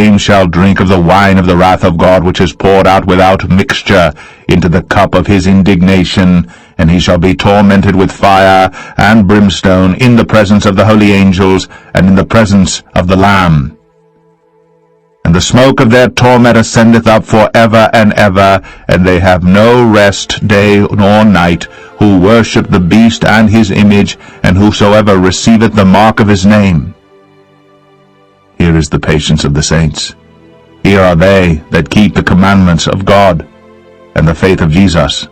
same shall drink of the wine of the wrath of God, which is poured out without mixture into the cup of his indignation, and he shall be tormented with fire and brimstone in the presence of the holy angels and in the presence of the Lamb. And the smoke of their torment ascendeth up for ever and ever, and they have no rest day nor night, who worship the beast and his image, and whosoever receiveth the mark of his name. Here is the patience of the saints. Here are they that keep the commandments of God and the faith of Jesus.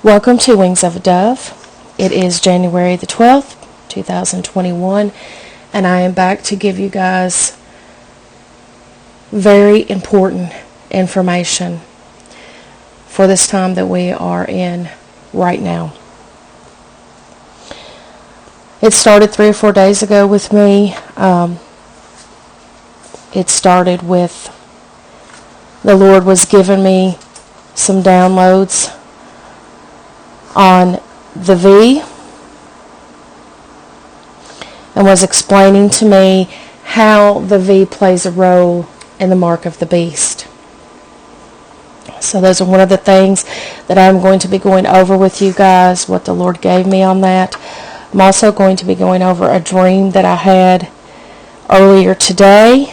Welcome to Wings of a Dove. It is January the 12th, 2021, and I am back to give you guys very important information for this time that we are in right now. It started 3 or 4 days ago with me. It started with the Lord was giving me some downloads on the V and was explaining to me how the V plays a role in the mark of the beast. So those are one of the things that I'm going to be going over with you guys, what the Lord gave me on that. I'm also going to be going over a dream that I had earlier today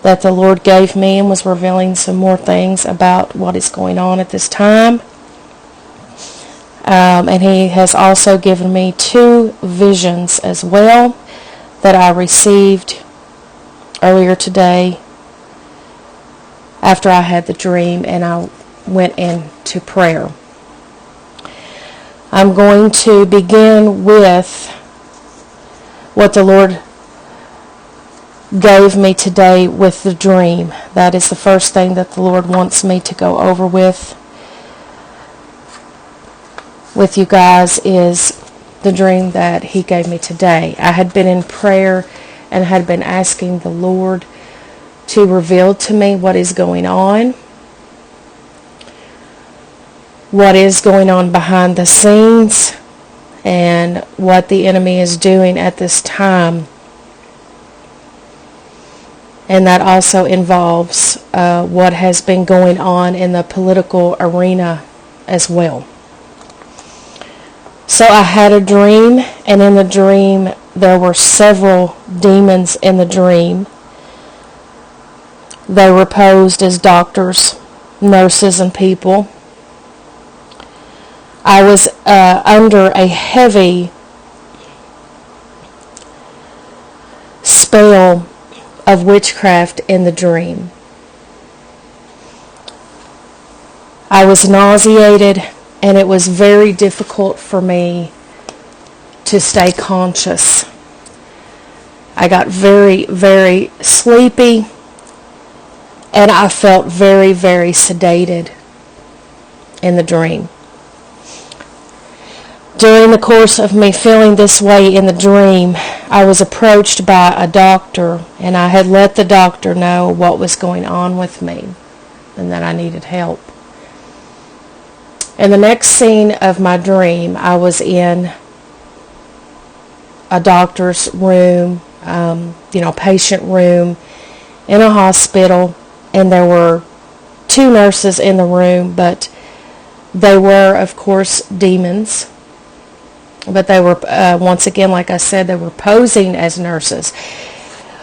that the Lord gave me and was revealing some more things about what is going on at this time. And he has also given me 2 visions as well that I received earlier today after I had the dream and I went into prayer. I'm going to begin with what the Lord gave me today with the dream. That is the first thing that the Lord wants me to go over with you guys, is the dream that he gave me today. I had been in prayer and had been asking the Lord to reveal to me what is going on behind the scenes, and what the enemy is doing at this time. And that also involves what has been going on in the political arena as well. So I had a dream, and in the dream there were several demons in the dream. They were posed as doctors, nurses, and people. I was under a heavy spell of witchcraft in the dream. I was nauseated, and it was very difficult for me to stay conscious. I got very, very sleepy, and I felt very, very sedated in the dream. During the course of me feeling this way in the dream, I was approached by a doctor, and I had let the doctor know what was going on with me and that I needed help. In the next scene of my dream, I was in a doctor's room, patient room in a hospital, and there were 2 nurses in the room, but they were, of course, demons. But they were, once again, like I said, they were posing as nurses.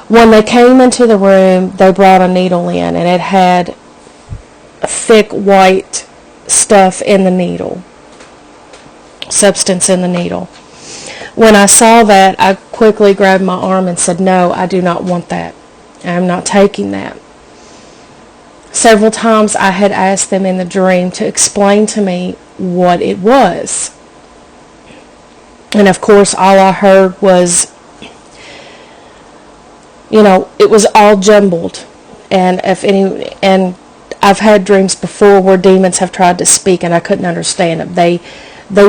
When they came into the room, they brought a needle in, and it had a thick white stuff in the needle, substance in the needle. When I saw that, I quickly grabbed my arm and said, "No, I do not want that. I'm not taking that." Several times I had asked them in the dream to explain to me what it was. And of course, all I heard was, it was all jumbled. And I've had dreams before where demons have tried to speak and I couldn't understand them. They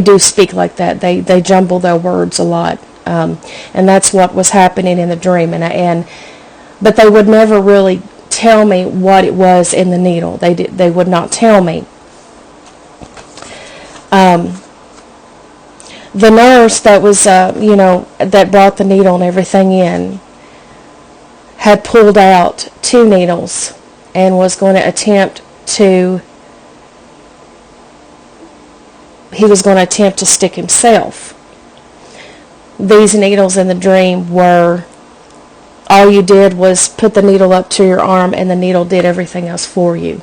do speak like that. They jumble their words a lot. And that's what was happening in the dream. But they would never really tell me what it was in the needle. They would not tell me. The nurse that was, that brought the needle and everything in, had pulled out 2 needles and was going to attempt to stick himself. These needles in the dream were, all you did was put the needle up to your arm and the needle did everything else for you.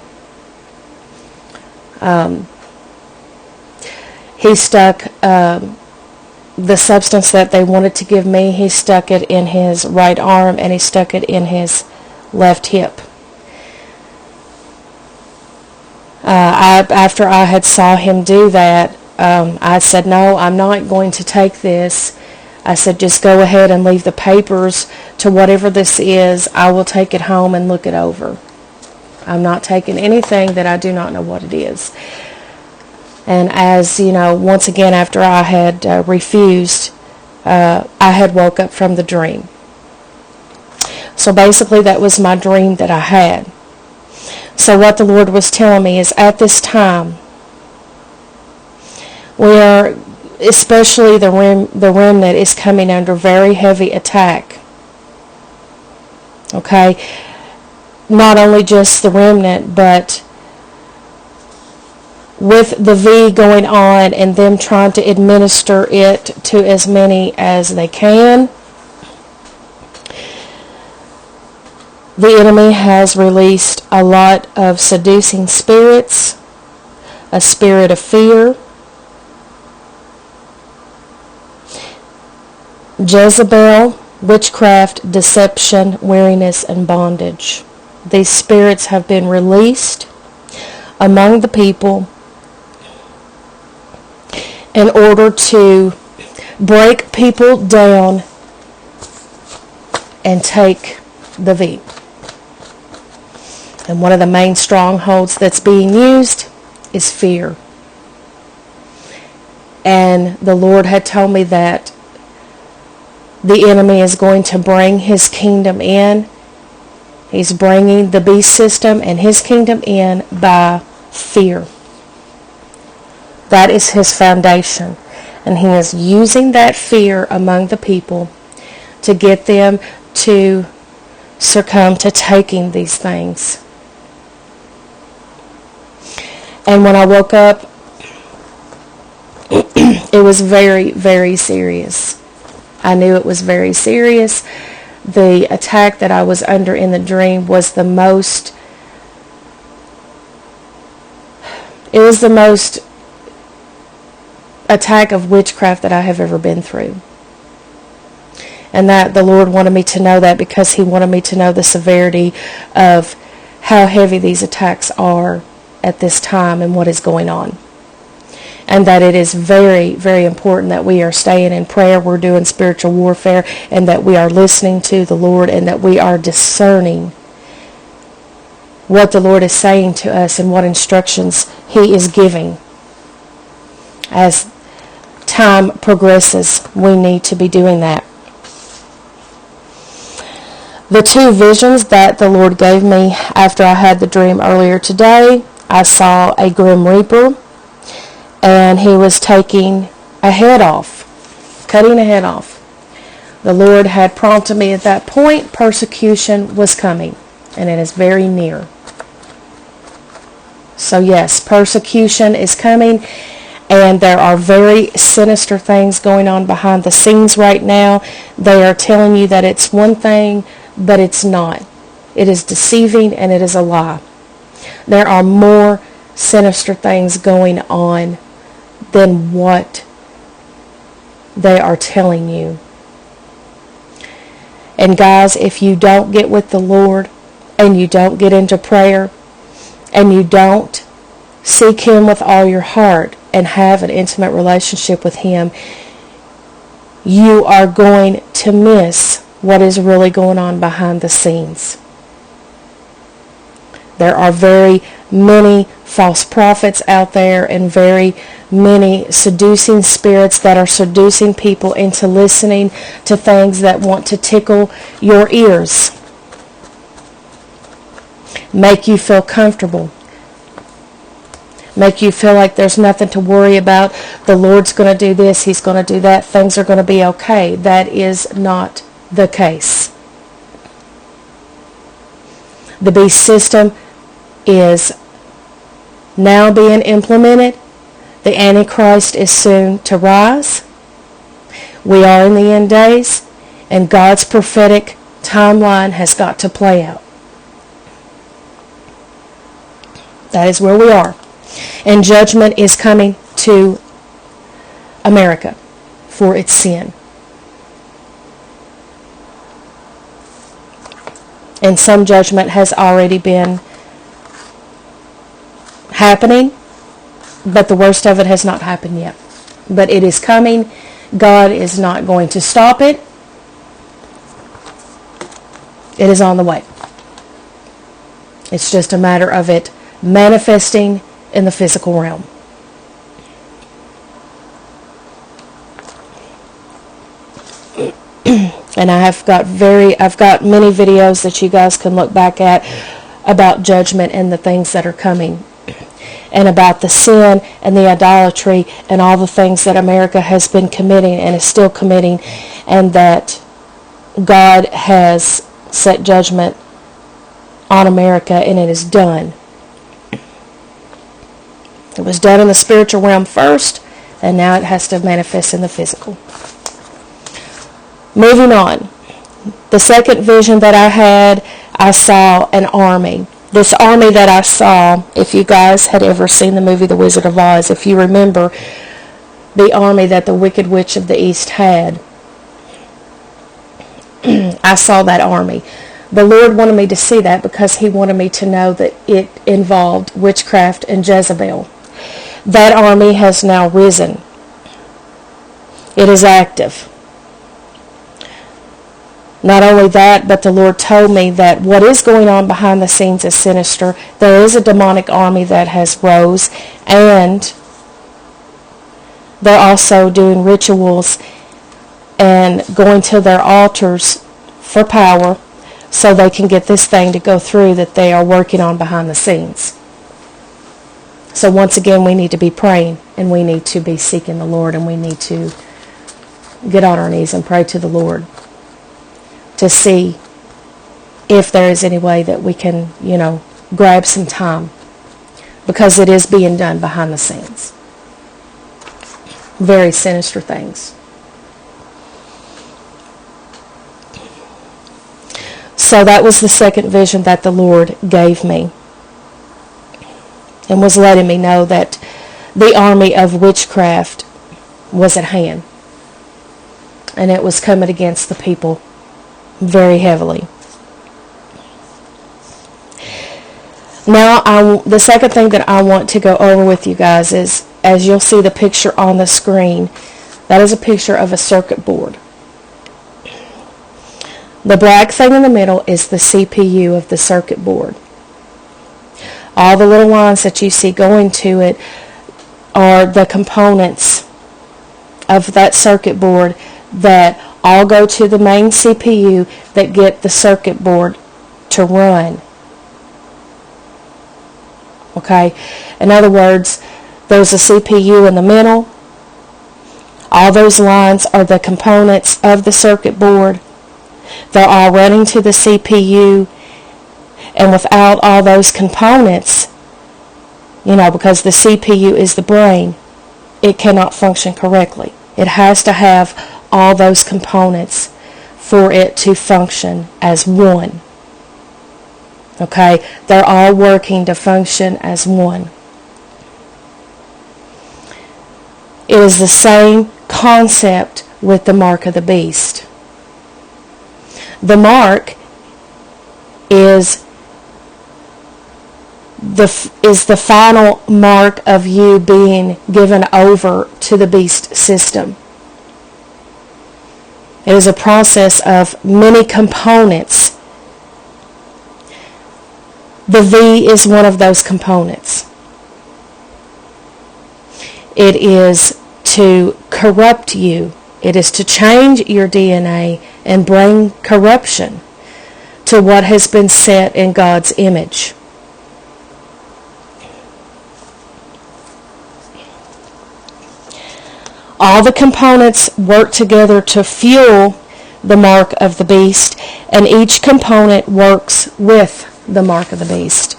He stuck the substance that they wanted to give me, he stuck it in his right arm and he stuck it in his left hip. After I had saw him do that, I said, no, I'm not going to take this. I said, just go ahead and leave the papers to whatever this is. I will take it home and look it over. I'm not taking anything that I do not know what it is. And as, once again, after I had refused, I had woke up from the dream. So basically that was my dream that I had. So what the Lord was telling me is at this time, we are, especially the remnant is coming under very heavy attack. Okay? Not only just the remnant, but with the V going on and them trying to administer it to as many as they can, the enemy has released a lot of seducing spirits, a spirit of fear, Jezebel, witchcraft, deception, weariness, and bondage. These spirits have been released among the people in order to break people down and take the V. And one of the main strongholds that's being used is fear. And the Lord had told me that the enemy is going to bring his kingdom in. He's bringing the beast system and his kingdom in by fear. That is his foundation. And he is using that fear among the people to get them to succumb to taking these things. And when I woke up, it was very, very serious. I knew it was very serious. The attack that I was under in the dream was the most attack of witchcraft that I have ever been through. And that the Lord wanted me to know that because he wanted me to know the severity of how heavy these attacks are at this time and what is going on. And that it is very, very important that we are staying in prayer, we're doing spiritual warfare, and that we are listening to the Lord, and that we are discerning what the Lord is saying to us and what instructions he is giving. As time progresses, we need to be doing that. The 2 visions that the Lord gave me after I had the dream earlier today, I saw a grim reaper, and he was taking a head off, cutting a head off. The Lord had prompted me at that point, persecution was coming, and it is very near. So yes, persecution is coming, and there are very sinister things going on behind the scenes right now. They are telling you that it's one thing, but it's not. It is deceiving, and it is a lie. There are more sinister things going on than what they are telling you. And guys, if you don't get with the Lord, and you don't get into prayer, and you don't seek him with all your heart and have an intimate relationship with him, you are going to miss what is really going on behind the scenes. There are very many false prophets out there and very many seducing spirits that are seducing people into listening to things that want to tickle your ears, make you feel comfortable, make you feel like there's nothing to worry about. The Lord's going to do this, He's going to do that, things are going to be okay. That is not the case. The beast system is now being implemented. The Antichrist is soon to rise. We are in the end days, and God's prophetic timeline has got to play out. That is where we are. And judgment is coming to America for its sin. And some judgment has already been happening, but the worst of it has not happened yet. But it is coming. God is not going to stop it. It is on the way. It's just a matter of it manifesting in the physical realm. And I've got many videos that you guys can look back at about judgment and the things that are coming, and about the sin and the idolatry and all the things that America has been committing and is still committing, and that God has set judgment on America, and it is done. It was done in the spiritual realm first, and now it has to manifest in the physical. Moving on. The second vision that I had, I saw an army. This army that I saw, if you guys had ever seen the movie The Wizard of Oz, if you remember the army that the Wicked Witch of the East had, I saw that army. The Lord wanted me to see that because He wanted me to know that it involved witchcraft and Jezebel. That army has now risen. It is active. Not only that, but the Lord told me that what is going on behind the scenes is sinister. There is a demonic army that has rose, and they're also doing rituals and going to their altars for power so they can get this thing to go through that they are working on behind the scenes. So once again, we need to be praying, and we need to be seeking the Lord, and we need to get on our knees and pray to the Lord to see if there is any way that we can, grab some time, because it is being done behind the scenes. Very sinister things. So that was the second vision that the Lord gave me, and was letting me know that the army of witchcraft was at hand, and it was coming against the people very heavily. Now, the second thing that I want to go over with you guys is, as you'll see the picture on the screen, that is a picture of a circuit board. The black thing in the middle is the CPU of the circuit board. All the little lines that you see going to it are the components of that circuit board that all go to the main CPU that get the circuit board to run. Okay? In other words, there's a CPU in the middle. All those lines are the components of the circuit board. They're all running to the CPU. And without all those components, because the CPU is the brain, it cannot function correctly. It has to have all those components for it to function as one. Okay? They're all working to function as one. It is the same concept with the mark of the beast. The mark is the final mark of you being given over to the beast system. It is a process of many components The V is one of those components. It is to corrupt you. It is to change your DNA and bring corruption to what has been set in God's image. All the components work together to fuel the mark of the beast, and each component works with the mark of the beast.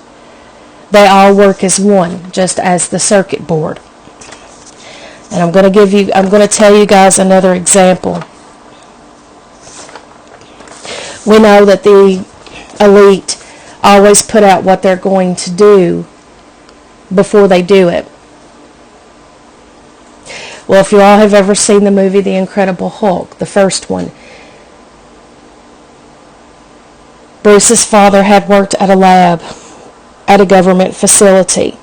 They all work as one, just as the circuit board. And I'm going to tell you guys another example. We know that the elite always put out what they're going to do before they do it. Well, if you all have ever seen the movie The Incredible Hulk, the first one, Bruce's father had worked at a lab at a government facility.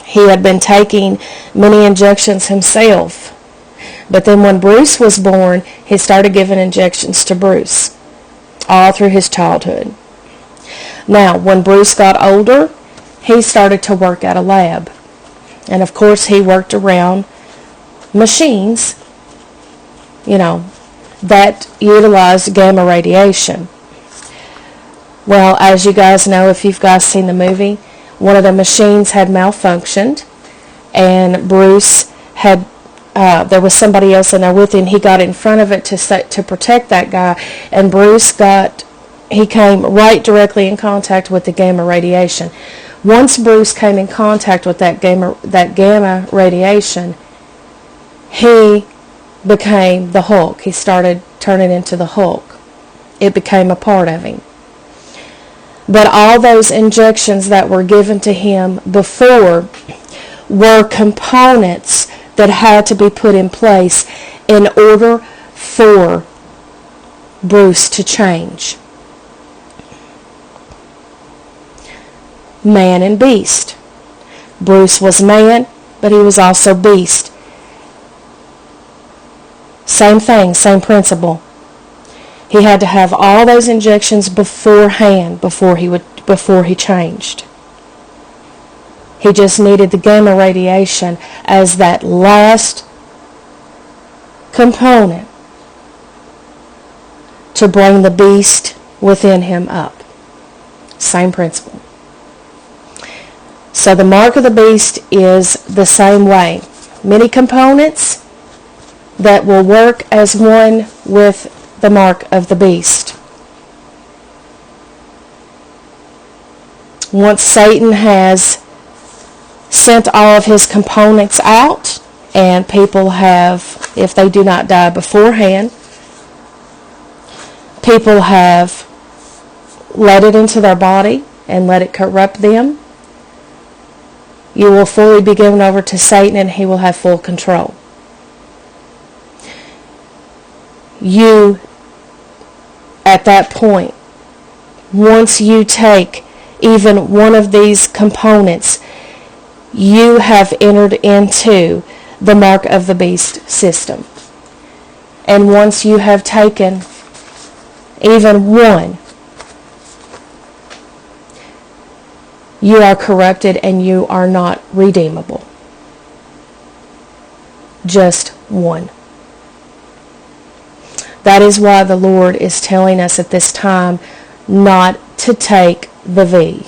He had been taking many injections himself. But then when Bruce was born, he started giving injections to Bruce all through his childhood. Now, when Bruce got older, he started to work at a lab. And of course, he worked around machines, that utilized gamma radiation. Well, as you guys know, if you've guys seen the movie, one of the machines had malfunctioned, and Bruce had, there was somebody else in there with him. He got in front of it to protect that guy, and he came right directly in contact with the gamma radiation. Once Bruce came in contact with that gamma radiation, he became the Hulk. He started turning into the Hulk. It became a part of him. But all those injections that were given to him before were components that had to be put in place in order for Bruce to change. Man and beast. Bruce was man, but he was also beast. Same thing, same principle. He had to have all those injections beforehand before he changed. He just needed the gamma radiation as that last component to bring the beast within him up. Same principle. So the mark of the beast is the same way. Many components that will work as one with the mark of the beast. Once Satan has sent all of his components out, and people have, if they do not die beforehand, people have let it into their body and let it corrupt them, you will fully be given over to Satan, and he will have full control. You, at that point, once you take even one of these components, you have entered into the mark of the beast system. And once you have taken even one, you are corrupted and you are not redeemable. Just one. That is why the Lord is telling us at this time not to take the V.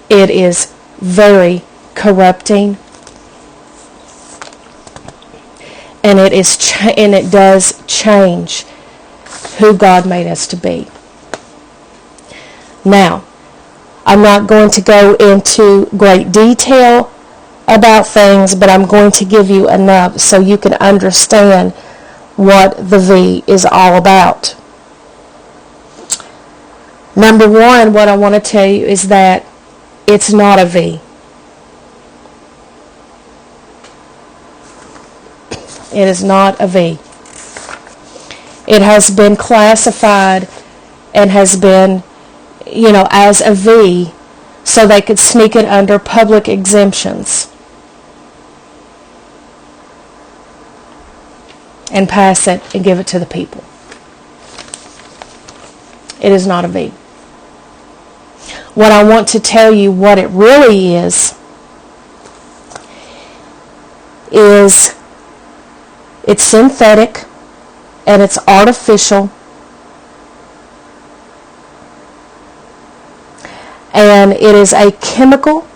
It is very corrupting, and it does change who God made us to be. Now, I'm not going to go into great detail about things, but I'm going to give you enough so you can understand what the V is all about. Number one, what I want to tell you is that it's not a V. It is not a V. It has been classified and has been, as a V so they could sneak it under public exemptions and pass it and give it to the people. It is not a V. What I want to tell you what it really is it's synthetic and it's artificial, and it is a chemical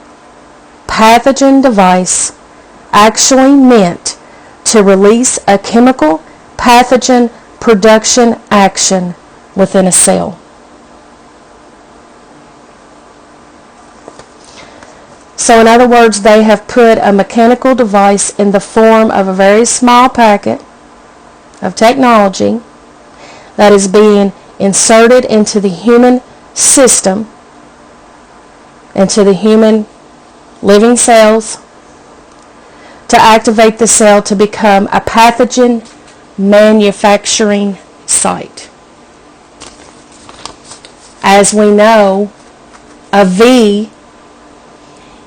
pathogen device actually meant to release a chemical pathogen production action within a cell. So in other words, they have put a mechanical device in the form of a very small packet of technology that is being inserted into the human system, into the human living cells, to activate the cell to become a pathogen manufacturing site. As we know, a V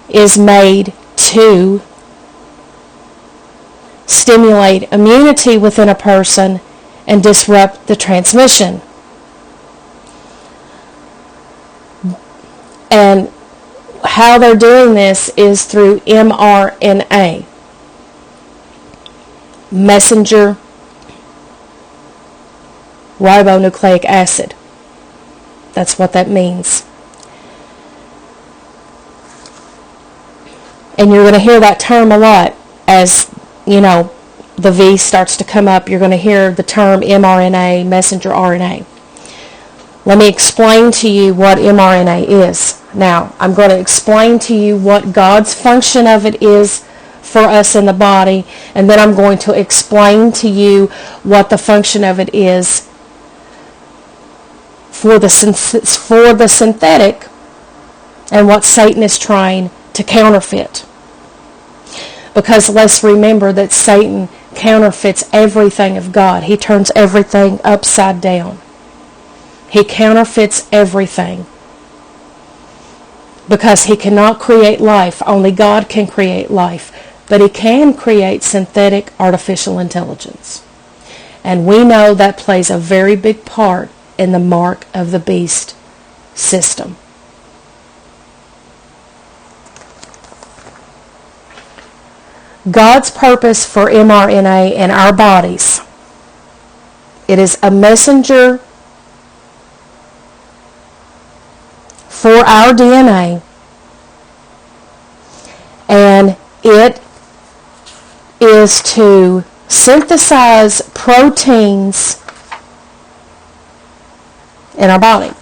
is made to stimulate immunity within a person and disrupt the transmission. And how they're doing this is through MRNA, messenger ribonucleic acid. That's what that means. And you're going to hear that term a lot as, the V starts to come up. You're going to hear the term mRNA, messenger RNA. Let me explain to you what mRNA is. Now, I'm going to explain to you what God's function of it is for us in the body, and then I'm going to explain to you what the function of it is for the synthetic and what Satan is trying to counterfeit. Because let's remember that Satan counterfeits everything of God. He turns everything upside down. He counterfeits everything. Because he cannot create life. Only God can create life. But he can create synthetic artificial intelligence. And we know that plays a very big part in the mark of the beast system. God's purpose for mRNA in our bodies. It is a messenger for our DNA, and it is to synthesize proteins in our body.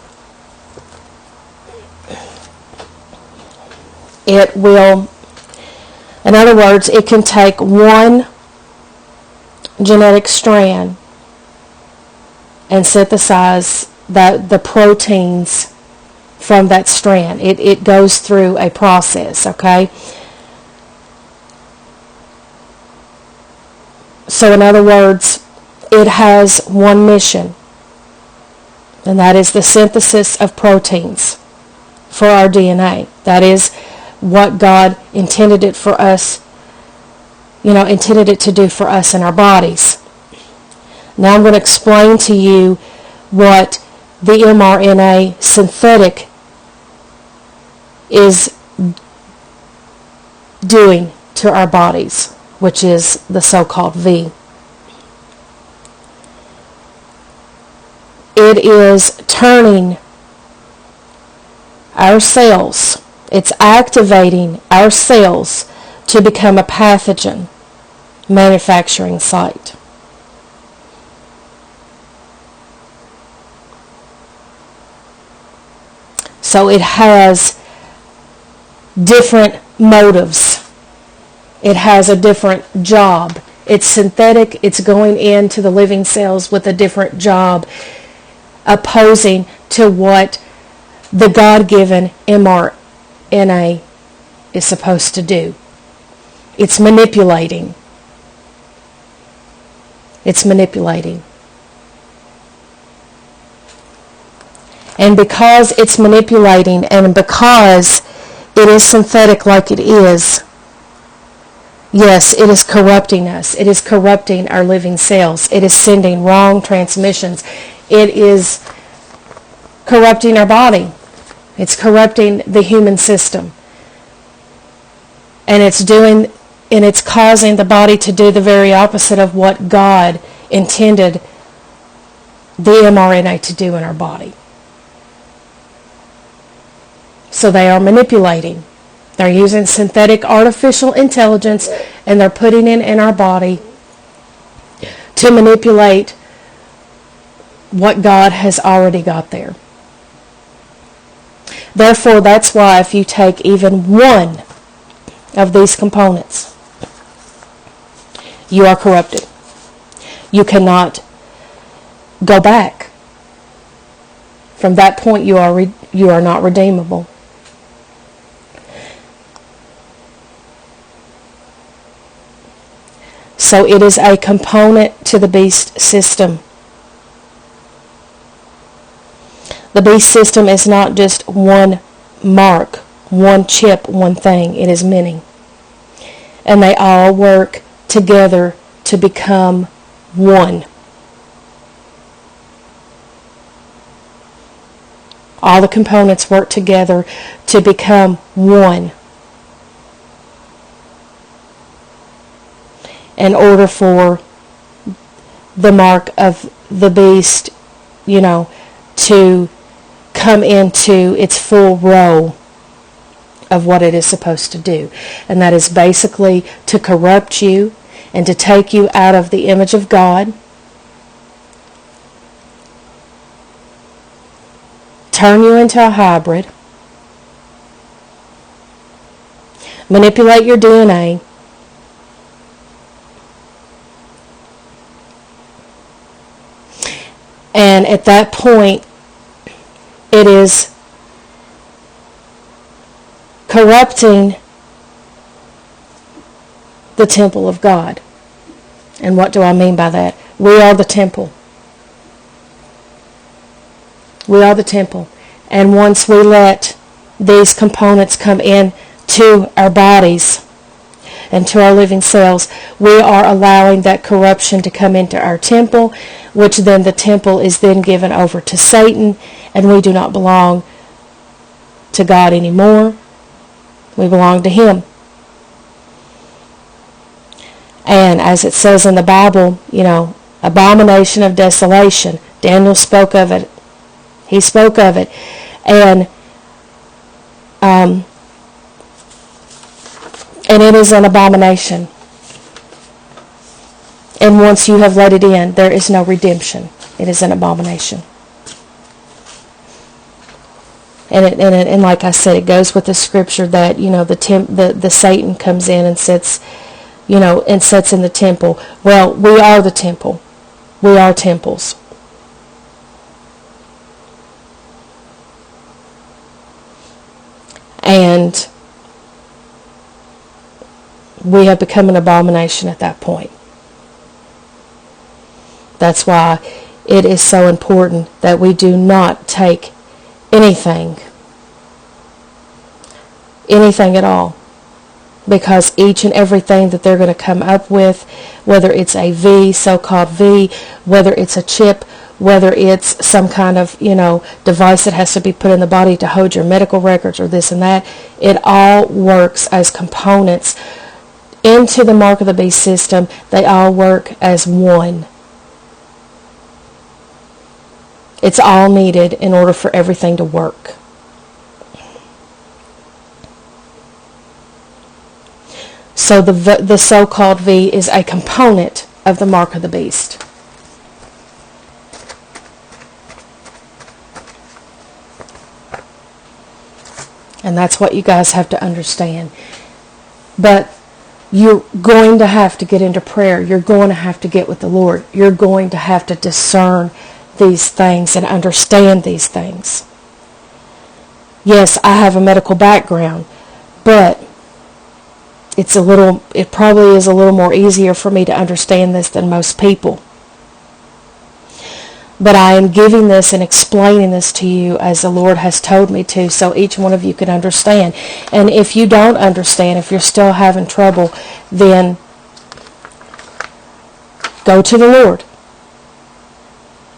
It will, in other words, it can take one genetic strand and synthesize the proteins from that strand. It goes through a process, okay? So in other words, it has one mission, and that is the synthesis of proteins for our DNA. That is what God intended it for us, intended it to do for us in our bodies. Now I'm going to explain to you what the mRNA synthetic is doing to our bodies, which is the so-called V. It is turning our cells, it's activating our cells to become a pathogen manufacturing site. So it has different motives. It has a different job. It's synthetic. It's going into the living cells with a different job, opposing to what the God-given mRNA is supposed to do. It's manipulating. It's manipulating. And because it's manipulating, and because it is synthetic like it is, yes, it is corrupting us. It is corrupting our living cells. It is sending wrong transmissions. It is corrupting our body. It's corrupting the human system. And it's causing the body to do the very opposite of what God intended the mRNA to do in our body. So they are manipulating. They're using synthetic artificial intelligence, and they're putting it in our body to manipulate what God has already got there. Therefore, that's why if you take even one of these components, you are corrupted. You cannot go back. From that point, you are not redeemable. So it is a component to the beast system. The beast system is not just one mark, one chip, one thing. It is many. And they all work together to become one. All the components work together to become one. In order for the mark of the beast, to come into its full role of what it is supposed to do. And that is basically to corrupt you and to take you out of the image of God, turn you into a hybrid, manipulate your DNA, and at that point, it is corrupting the temple of God. And what do I mean by that? We are the temple. We are the temple. And once we let these components come in to our bodies and to our living cells, we are allowing that corruption to come into our temple, which then the temple is then given over to Satan, and we do not belong to God anymore. We belong to him. And as it says in the Bible, abomination of desolation. Daniel spoke of it. He spoke of it. And it is an abomination. And once you have let it in, there is no redemption. It is an abomination. And like I said, it goes with the scripture that the Satan comes in and sits, and sits in the temple. Well, we are the temple. We are temples. And we have become an abomination at that point. That's why it is so important that we do not take anything at all. Because each and everything that they're going to come up with, whether it's a V, so-called V, whether it's a chip, whether it's some kind of, device that has to be put in the body to hold your medical records or this and that, it all works as components into the mark of the beast system. They all work as one. It's all needed in order for everything to work. So the so-called V is a component of the mark of the beast. And that's what you guys have to understand. But you're going to have to get into prayer. You're going to have to get with the Lord. You're going to have to discern these things and understand these things. Yes, I have a medical background, but it probably is a little more easier for me to understand this than most people. But I am giving this and explaining this to you as the Lord has told me to, so each one of you can understand. And if you don't understand, if you're still having trouble, then go to the Lord.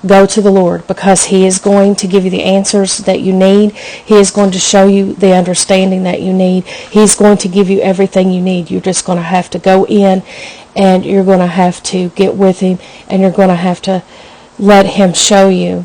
go to the Lord, because He is going to give you the answers that you need. He is going to show you the understanding that you need. He's going to give you everything you need. You're just going to have to go in, and you're going to have to get with Him, and you're going to have to let Him show you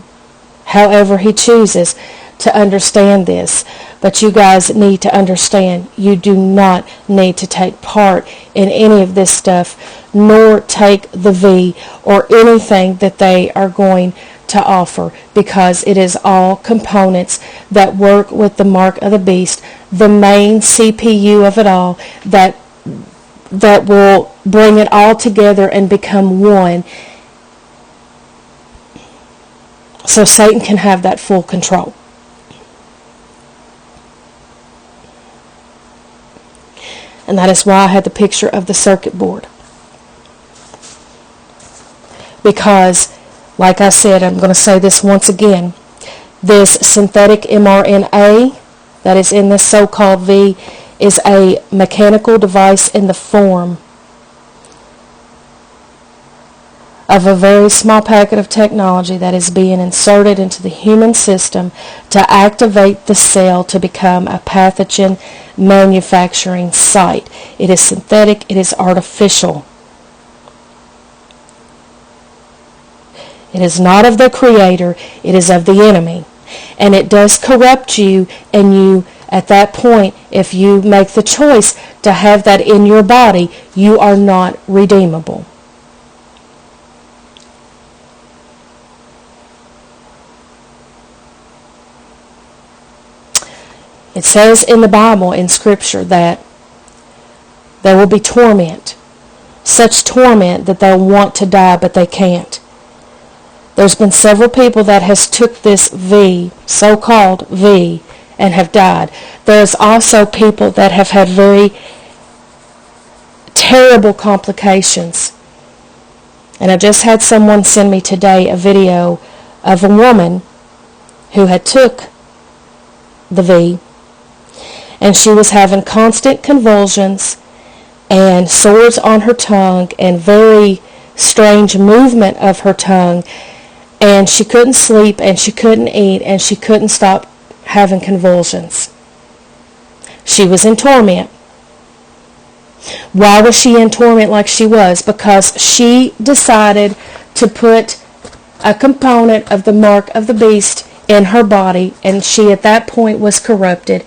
however He chooses to understand this. But you guys need to understand, you do not need to take part in any of this stuff, nor take the V or anything that they are going to offer, because it is all components that work with the mark of the beast, the main CPU of it all, that will bring it all together and become one, so Satan can have that full control. And that is why I had the picture of the circuit board. Because, like I said, I'm going to say this once again, this synthetic mRNA that is in this so-called V is a mechanical device in the form of a very small packet of technology that is being inserted into the human system to activate the cell to become a pathogen manufacturing site. It is synthetic, it is artificial. It is not of the Creator, it is of the enemy. And it does corrupt you, and you, at that point, if you make the choice to have that in your body, you are not redeemable. It says in the Bible, in Scripture, that there will be torment. Such torment that they'll want to die, but they can't. There's been several people that has took this V, so-called V, and have died. There's also people that have had very terrible complications. And I just had someone send me today a video of a woman who had took the V, and she was having constant convulsions and sores on her tongue and very strange movement of her tongue, and she couldn't sleep and she couldn't eat and she couldn't stop having convulsions. She was in torment. Why was she in torment like she was? Because she decided to put a component of the mark of the beast in her body, and she at that point was corrupted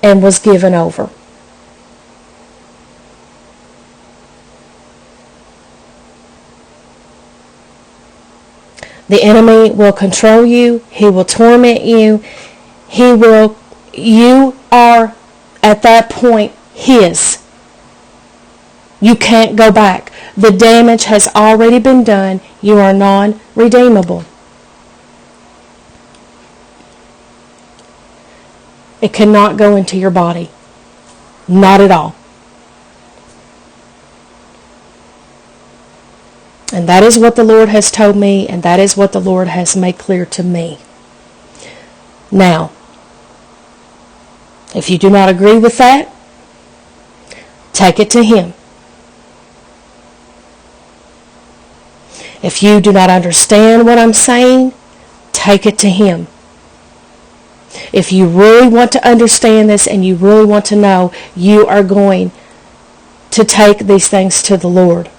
and was given over. The enemy will control you. He will torment you. You are at that point his. You can't go back. The damage has already been done. You are non-redeemable. It cannot go into your body. Not at all. And that is what the Lord has told me, and that is what the Lord has made clear to me. Now, if you do not agree with that, take it to Him. If you do not understand what I'm saying, take it to Him. If you really want to understand this and you really want to know, you are going to take these things to the Lord.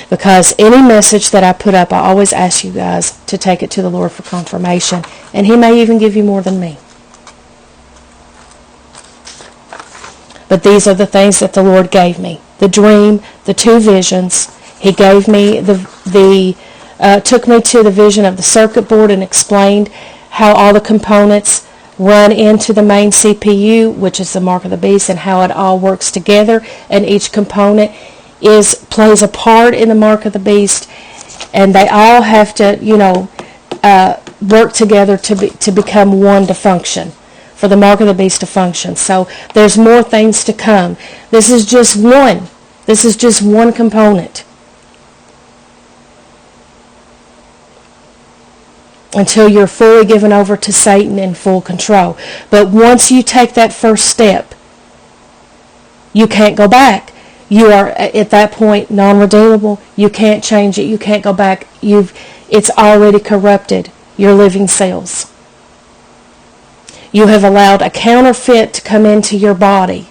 Because any message that I put up, I always ask you guys to take it to the Lord for confirmation. And He may even give you more than me. But these are the things that the Lord gave me. The dream, the two visions. He gave me took me to the vision of the circuit board and explained how all the components run into the main CPU, which is the mark of the beast, and how it all works together, and each component plays a part in the mark of the beast, and they all have to, work together to become one, to function, for the mark of the beast to function. So there's more things to come. This is just one. This is just one component. Until you're fully given over to Satan in full control. But once you take that first step, you can't go back. You are at that point non-redeemable. You can't change it. You can't go back. It's already corrupted your living cells. You have allowed a counterfeit to come into your body.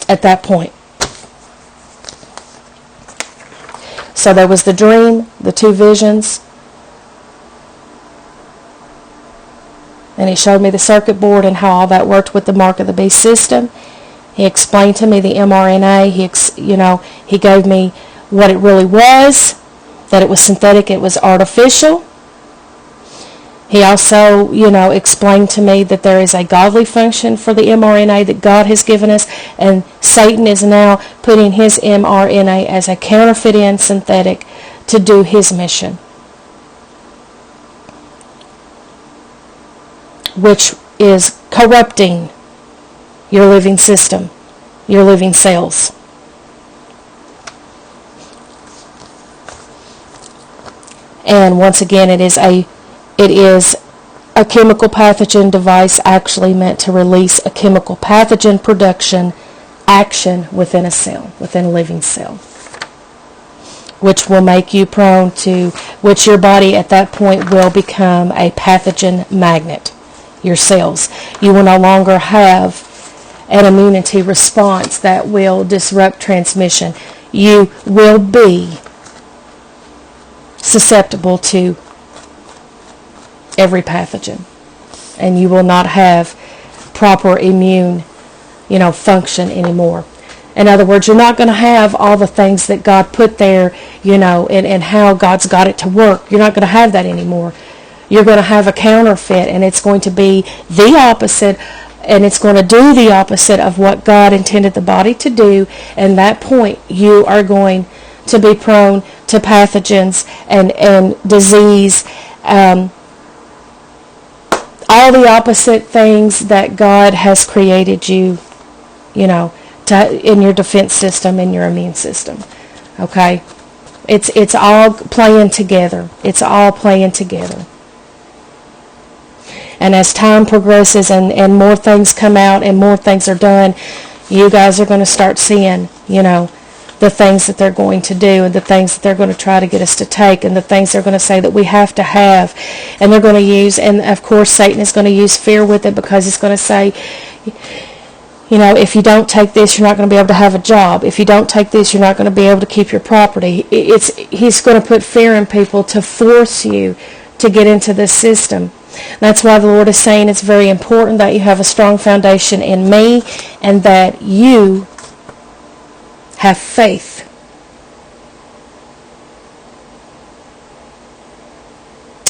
At that point. So there was the dream, the two visions. And he showed me the circuit board and how all that worked with the mark of the beast system. He explained to me the MRNA. He gave me what it really was, that it was synthetic, it was artificial. He also, explained to me that there is a godly function for the mRNA that God has given us, and Satan is now putting his mRNA as a counterfeit and synthetic to do his mission, which is corrupting your living system, your living cells. And once again, it is a chemical pathogen device actually meant to release a chemical pathogen production action within a cell, within a living cell, which will make you prone to, which your body at that point will become a pathogen magnet, your cells. You will no longer have an immunity response that will disrupt transmission. You will be susceptible to every pathogen, and you will not have proper immune, function anymore. In other words, you're not going to have all the things that God put there, and how God's got it to work. You're not going to have that anymore. You're going to have a counterfeit, and it's going to be the opposite, and it's going to do the opposite of what God intended the body to do. And at that point, you are going to be prone to pathogens and disease, all the opposite things that God has created you, in your defense system, in your immune system. Okay? It's all playing together. It's all playing together. And as time progresses and more things come out and more things are done, you guys are going to start seeing, the things that they're going to do, and the things that they're going to try to get us to take, and the things they're going to say that we have to have. And they're going to use, and of course Satan is going to use fear with it, because he's going to say, if you don't take this, you're not going to be able to have a job. If you don't take this, you're not going to be able to keep your property. He's going to put fear in people to force you to get into this system. That's why the Lord is saying it's very important that you have a strong foundation in me, and that you have faith.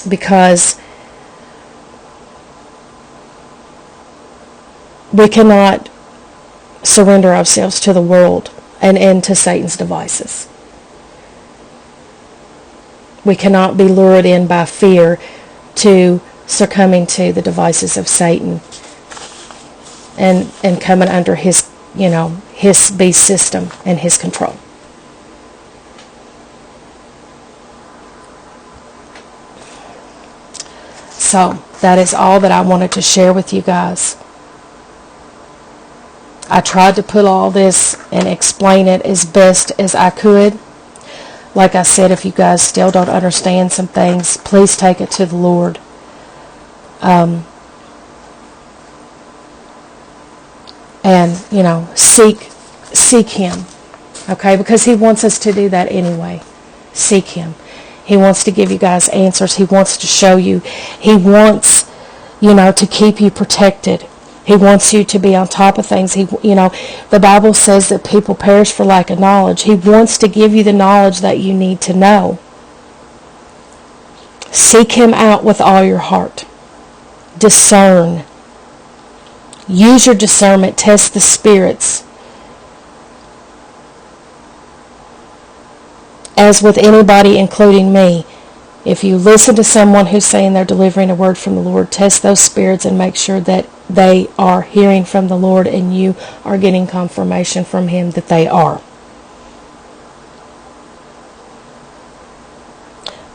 Because we cannot surrender ourselves to the world and to Satan's devices. We cannot be lured in by fear to succumbing to the devices of Satan and coming under his beast system and his control. So that is all that I wanted to share with you guys. I tried to put all this and explain it as best as I could. Like I said, if you guys still don't understand some things, please take it to the Lord. And, seek Him. Okay? Because He wants us to do that anyway. Seek Him. He wants to give you guys answers. He wants to show you. He wants, to keep you protected. He wants you to be on top of things. The Bible says that people perish for lack of knowledge. He wants to give you the knowledge that you need to know. Seek Him out with all your heart. Discern. Use your discernment. Test the spirits. As with anybody, including me, if you listen to someone who's saying they're delivering a word from the Lord, test those spirits and make sure that they are hearing from the Lord and you are getting confirmation from Him that they are.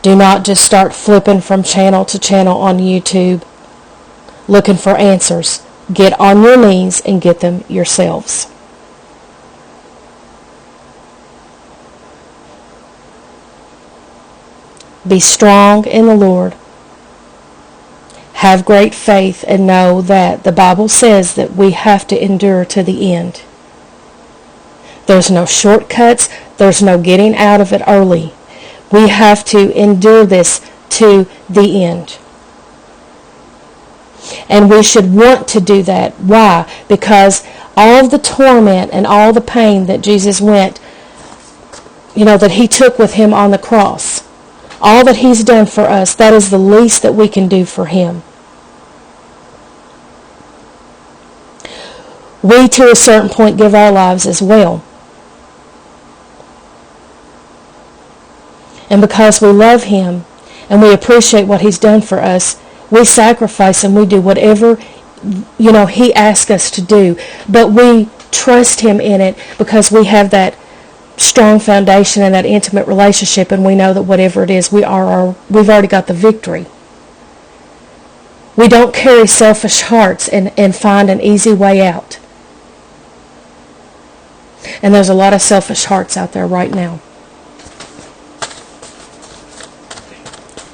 Do not just start flipping from channel to channel on YouTube looking for answers. Get on your knees and get them yourselves. Be strong in the Lord. Have great faith and know that the Bible says that we have to endure to the end. There's no shortcuts. There's no getting out of it early. We have to endure this to the end. And we should want to do that. Why? Because all of the torment and all the pain that Jesus went, that he took with him on the cross, all that he's done for us, that is the least that we can do for him. We, to a certain point, give our lives as well. And because we love him and we appreciate what he's done for us, we sacrifice and we do whatever, he asks us to do. But we trust him in it because we have that strong foundation and that intimate relationship, and we know that whatever it is, we've already got the victory. We don't carry selfish hearts and find an easy way out. And there's a lot of selfish hearts out there right now.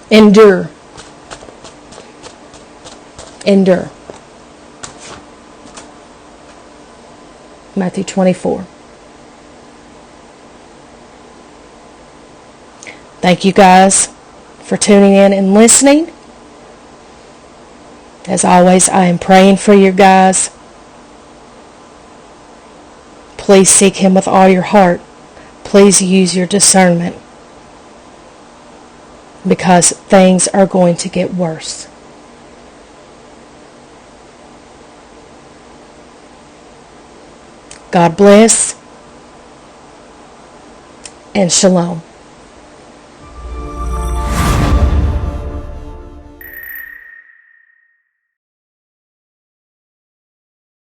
Endure. Endure. Matthew 24. Thank you guys for tuning in and listening. As always, I am praying for you guys. Please seek him with all your heart. Please use your discernment, because things are going to get worse. God bless, and shalom.